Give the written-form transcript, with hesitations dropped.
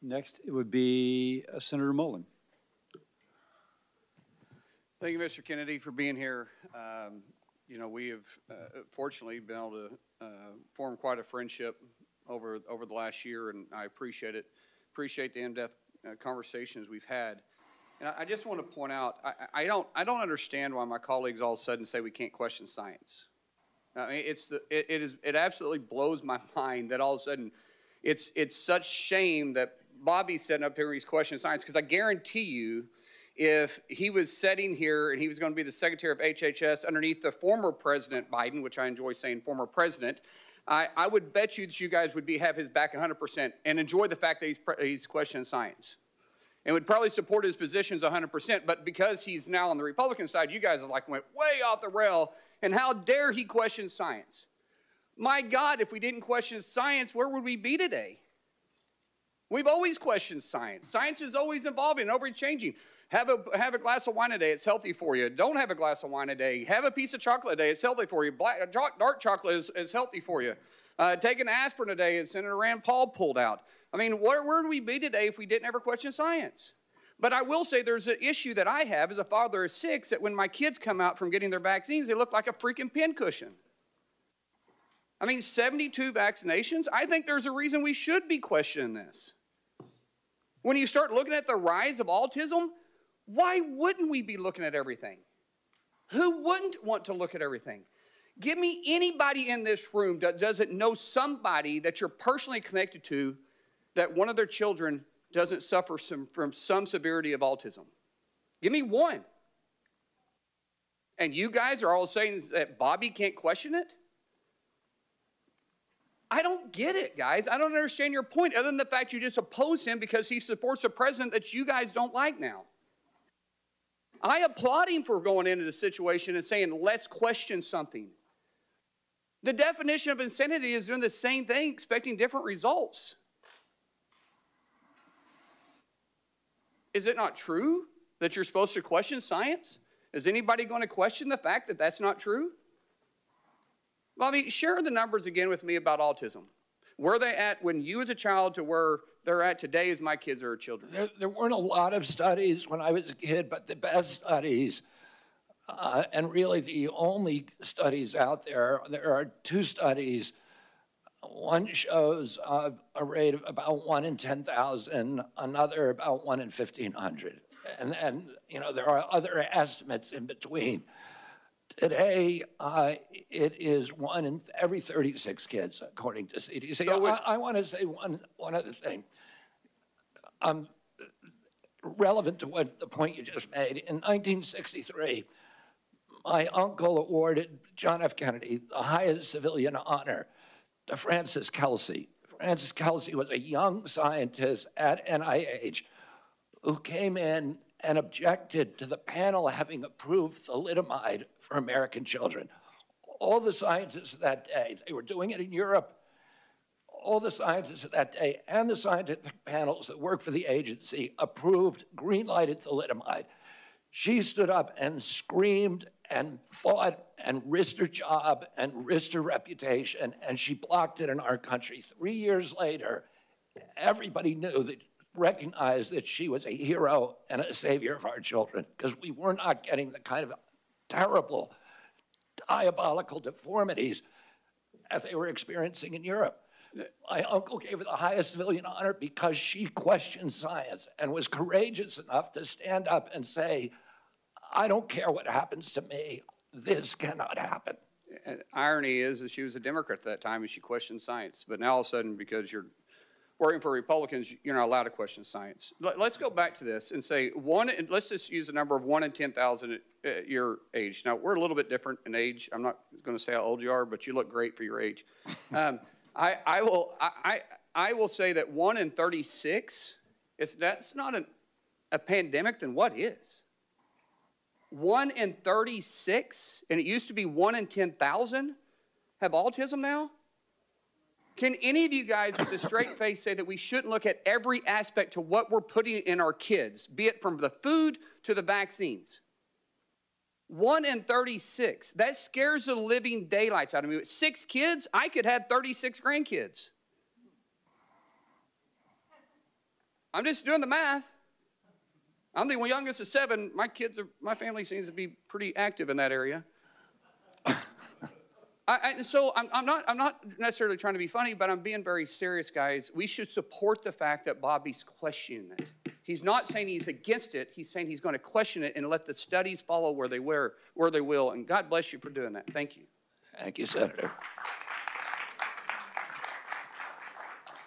Next, it would be Senator Mullin. Thank you, Mr. Kennedy, for being here. You know, we have fortunately been able to form quite a friendship over the last year, and I appreciate it. Appreciate the in-depth conversations we've had. And I just want to point out, I don't understand why my colleagues all of a sudden say we can't question science. I mean, it absolutely blows my mind that all of a sudden it's such shame that Bobby's sitting up here and he's questioning science, because I guarantee you, if he was sitting here and he was going to be the secretary of HHS underneath the former President Biden, which I enjoy saying former president, I would bet you that you guys would have his back 100% and enjoy the fact that he's questioning science. And would probably support his positions 100%, but because he's now on the Republican side, you guys have went way off the rail, and how dare he question science? My God, if we didn't question science, where would we be today? We've always questioned science. Science is always evolving and always changing. Have a glass of wine a day, it's healthy for you. Don't have a glass of wine a day. Have a piece of chocolate a day, it's healthy for you. Dark chocolate is healthy for you. Take an aspirin a day, as Senator Rand Paul pulled out. I mean, where would we be today if we didn't ever question science? But I will say there's an issue that I have as a father of 6, that when my kids come out from getting their vaccines, they look like a freaking pincushion. I mean, 72 vaccinations? I think there's a reason we should be questioning this. When you start looking at the rise of autism, why wouldn't we be looking at everything? Who wouldn't want to look at everything? Give me anybody in this room that doesn't know somebody that you're personally connected to that one of their children doesn't suffer from some severity of autism. Give me one. And you guys are all saying that Bobby can't question it? I don't get it, guys. I don't understand your point, other than the fact you just oppose him because he supports a president that you guys don't like now. I applaud him for going into the situation and saying, let's question something. The definition of insanity is doing the same thing, expecting different results. Is it not true that you're supposed to question science? Is anybody going to question the fact that that's not true? Bobby, share the numbers again with me about autism. Where they at when you as a child to where they're at today as my kids are children? There weren't a lot of studies when I was a kid, but the best studies, and really the only studies out there are 2 studies. One shows a rate of about 1 in 10,000, another about 1 in 1,500. And you know, there are other estimates in between. Today, it is 1 in every 36 kids, according to CDC. So I want to say one other thing. Relevant to the point you just made. In 1963, my uncle awarded John F. Kennedy the highest civilian honor to Francis Kelsey. Francis Kelsey was a young scientist at NIH who came in and objected to the panel having approved thalidomide for American children. All the scientists of that day, they were doing it in Europe, all the scientists of that day and the scientific panels that work for the agency approved, green-lighted thalidomide. She stood up and screamed and fought and risked her job and risked her reputation, and she blocked it in our country. 3 years later, everybody recognized that she was a hero and a savior of our children, because we were not getting the kind of terrible, diabolical deformities as they were experiencing in Europe. My uncle gave her the highest civilian honor because she questioned science and was courageous enough to stand up and say, I don't care what happens to me, this cannot happen. And irony is that she was a Democrat at that time and she questioned science. But now all of a sudden, because you're working for Republicans, you're not allowed to question science. Let's go back to this and say let's just use the number of 1 in 10,000 at your age. Now, we're a little bit different in age. I'm not going to say how old you are, but you look great for your age. I will say that 1 in 36, that's not a pandemic, then what is? 1 in 36, and it used to be 1 in 10,000 have autism now? Can any of you guys with a straight face say that we shouldn't look at every aspect to what we're putting in our kids, be it from the food to the vaccines? 1 in 36, that scares the living daylights out of me. With 6 kids, I could have 36 grandkids. I'm just doing the math. I'm the youngest of 7. My family seems to be pretty active in that area. So I'm not necessarily trying to be funny, but I'm being very serious, guys. We should support the fact that Bobby's questioning it. He's not saying he's against it. He's saying he's going to question it and let the studies follow where they will. And God bless you for doing that. Thank you. Thank you, Senator.